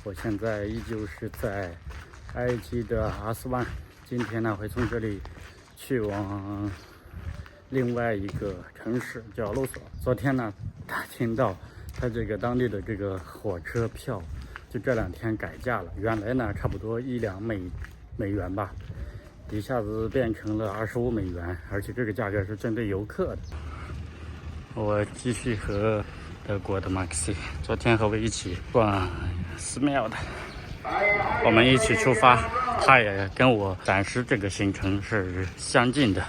我现在依旧是在埃及的阿斯万，今天呢会从这里去往另外一个城市叫卢索。昨天呢打听到它这个当地的这个火车票就这2天改价了，原来呢差不多1-2美元吧，一下子变成了25美元，而且这个价格是针对游客的。我继续和德国的 Maxi， 昨天和我一起逛寺庙的，我们一起出发，他也跟我暂时这个行程是相近的。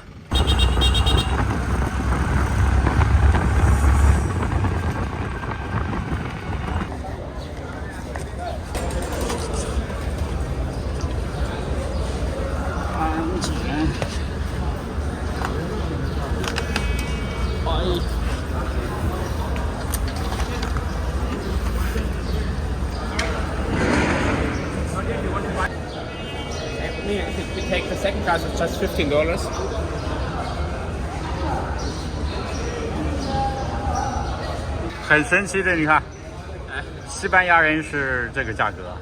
安检We take the second class of just $15. 很神奇的，你看，西班牙人是这个价格，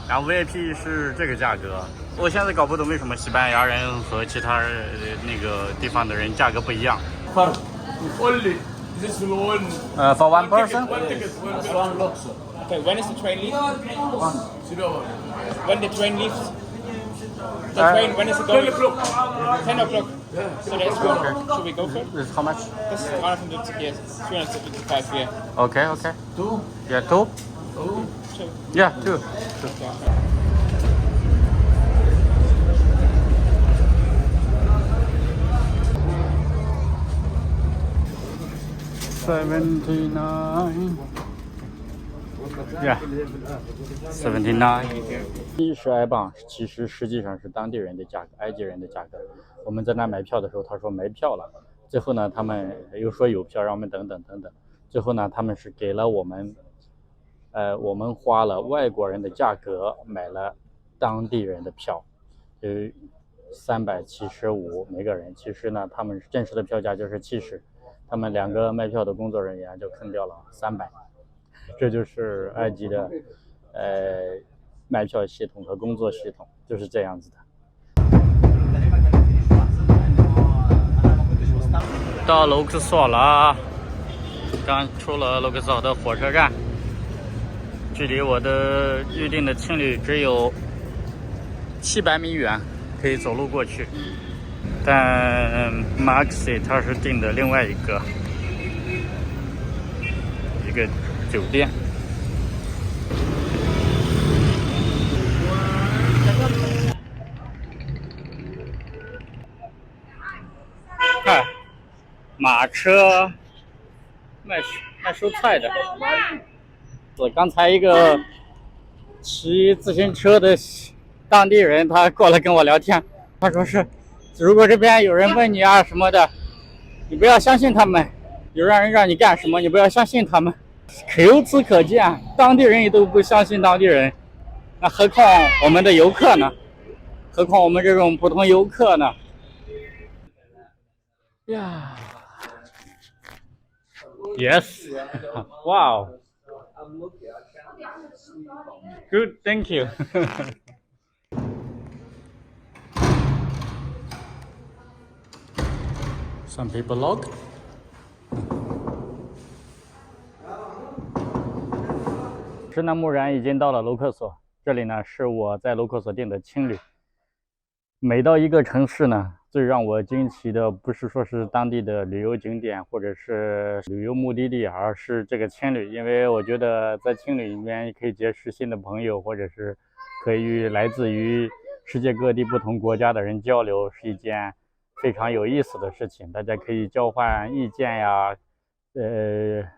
然后 VIP 是这个价格。我现在搞不懂为什么西班牙人和其他那个地方的人价格不一样。Only this is one. For one person? One ticket. One lock. Okay, when is the train leave? When the train leaves? The train, when is it going? 10 o'clock. 10 o'clock. So that's good. Should we go for it? This is how much? Das ist 350, yes. 375 here. Okay, okay. Two? Yeah, two? Two. Yeah, two. $79. Yeah, $79. 70埃镑，其实实际上是当地人的价格，埃及人的价格。我们在那买票的时候，他说没票了。最后呢，他们又说有票，让我们等等等等。最后呢，他们是给了我们，我们花了外国人的价格买了当地人的票，就375每个人。其实呢，他们正式的票价就是70，他们2个卖票的工作人员就坑掉了300。这就是埃及的卖票系统和工作系统，就是这样子的。到卢克索了，刚出了卢克索的火车站，距离我的预定的青旅只有700米远，可以走路过去。但 Maxi 他是订的另外一个酒店。看马车卖蔬菜的。刚才一个骑自行车的当地人，他过来跟我聊天，他说是，如果这边有人问你啊什么的，你不要相信他们，有人让你干什么，你不要相信他们。由此可见，当地人也都不相信当地人，那何况我们的游客呢？何况我们这种普通游客呢？呀 ，Yes， wow， good， thank you 。Some people log。是呢，木然已经到了卢克索，这里呢是我在卢克索订的青旅。每到一个城市呢，最让我惊奇的不是说是当地的旅游景点或者是旅游目的地，而是这个青旅。因为我觉得在青旅里面可以结识新的朋友，或者是可以与来自于世界各地不同国家的人交流，是一件非常有意思的事情。大家可以交换意见呀，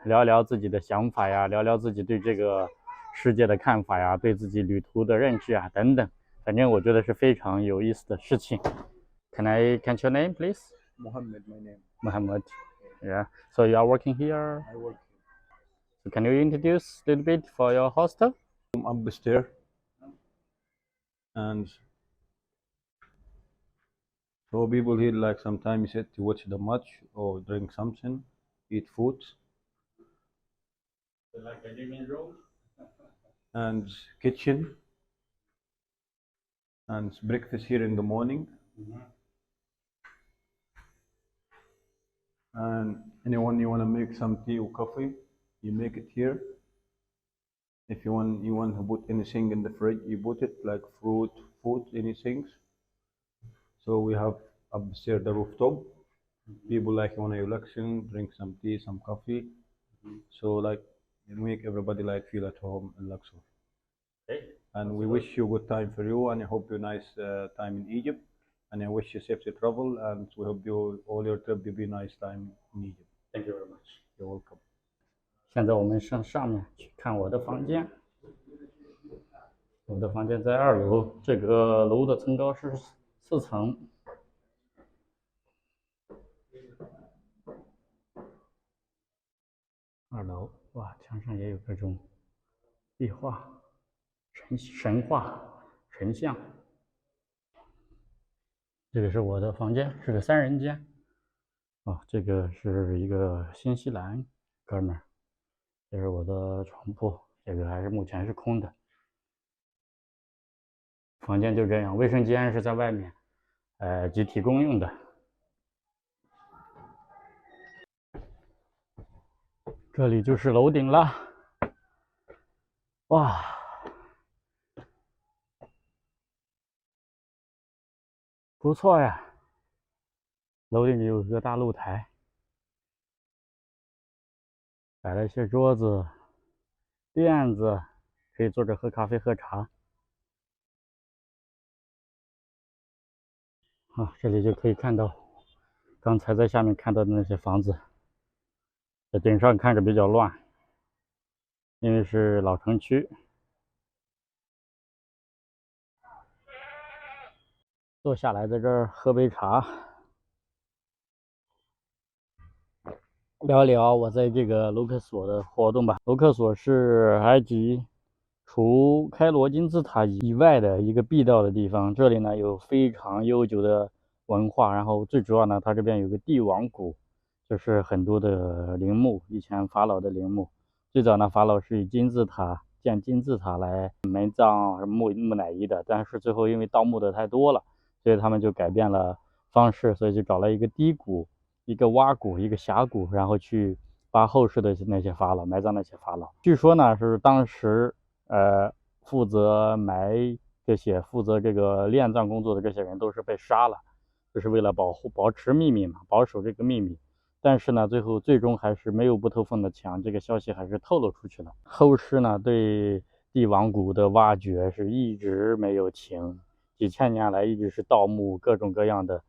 聊聊自己的想法呀，聊聊自己对这个世界的看法呀，对自己旅途的认知啊等等。反正我觉得是非常有意思的事情。Can I catch your name, please? Mohammed, my name. Mohammed. Yeah. So you are working here? I work. So can you introduce a little bit for your hostel? I'm upstairs, and so people here like sometimes sit to watch the match or drink something, eat food. Like I live in Rome. and kitchen and breakfast here in the morning. And anyone you want to make some tea or coffee, you make it here. If you want to put anything in the fridge, you put it like fruit, food, anything. So we have upstairs the rooftop. People like want to relaxing, drink some tea, some coffee. So like it make everybody like feel at home in Luxor. And we wish you good time for you, and I hope you nice time in Egypt. And I wish you safe to travel, and we hope you all your trip will be nice time in Egypt. Thank you very much. You're welcome. 现在我们上面去看我的房间。我的房间在2楼，这个楼的层高是4层。2楼，哇，墙上也有各种壁画、神话、神像。这个是我的房间，是个3人间。这个是一个新西兰哥们儿。这是我的床铺，这个还是目前是空的。房间就这样，卫生间是在外面，集体公用的。这里就是楼顶了，哇，不错呀！楼顶有个大露台。摆了一些桌子、垫子，可以坐着喝咖啡、喝茶。这里就可以看到刚才在下面看到的那些房子。在顶上看着比较乱，因为是老城区。坐下来在这儿喝杯茶。聊一聊我在这个卢克索的活动吧。卢克索是埃及除开罗金字塔以外的一个必到的地方。这里呢有非常悠久的文化，然后最主要呢，它这边有个帝王谷，就是很多的陵墓，以前法老的陵墓。最早呢，法老是以建金字塔来埋葬木乃伊的，但是最后因为盗墓的太多了，所以他们就改变了方式，所以就找了一个低谷。一个洼谷，一个峡谷，然后去把后世的那些法老埋葬那些法老。据说呢，是当时负责这个殓葬工作的这些人都是被杀了，就是为了保持秘密嘛，保守这个秘密。但是呢，最终还是没有不透风的墙，这个消息还是透露出去了。后世呢对帝王谷的挖掘是一直没有停，几千年来一直是盗墓，各种各样的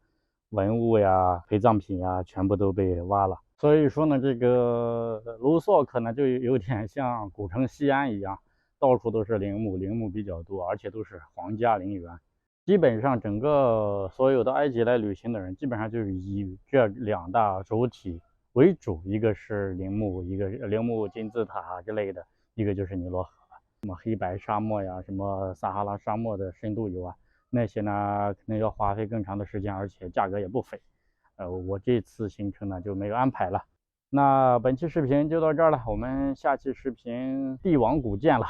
文物呀、陪葬品呀，全部都被挖了。所以说呢，这个卢梭可能就有点像古城西安一样，到处都是陵墓，陵墓比较多，而且都是皇家陵园。基本上整个所有到埃及来旅行的人，基本上就是以这2大主体为主，一个是陵墓，一个陵墓金字塔之类的，一个就是尼罗河，什么黑白沙漠呀，什么撒哈拉沙漠的深度游啊。那些呢，可能要花费更长的时间，而且价格也不菲。我这次行程呢就没有安排了。那本期视频就到这儿了，我们下期视频帝王谷见了。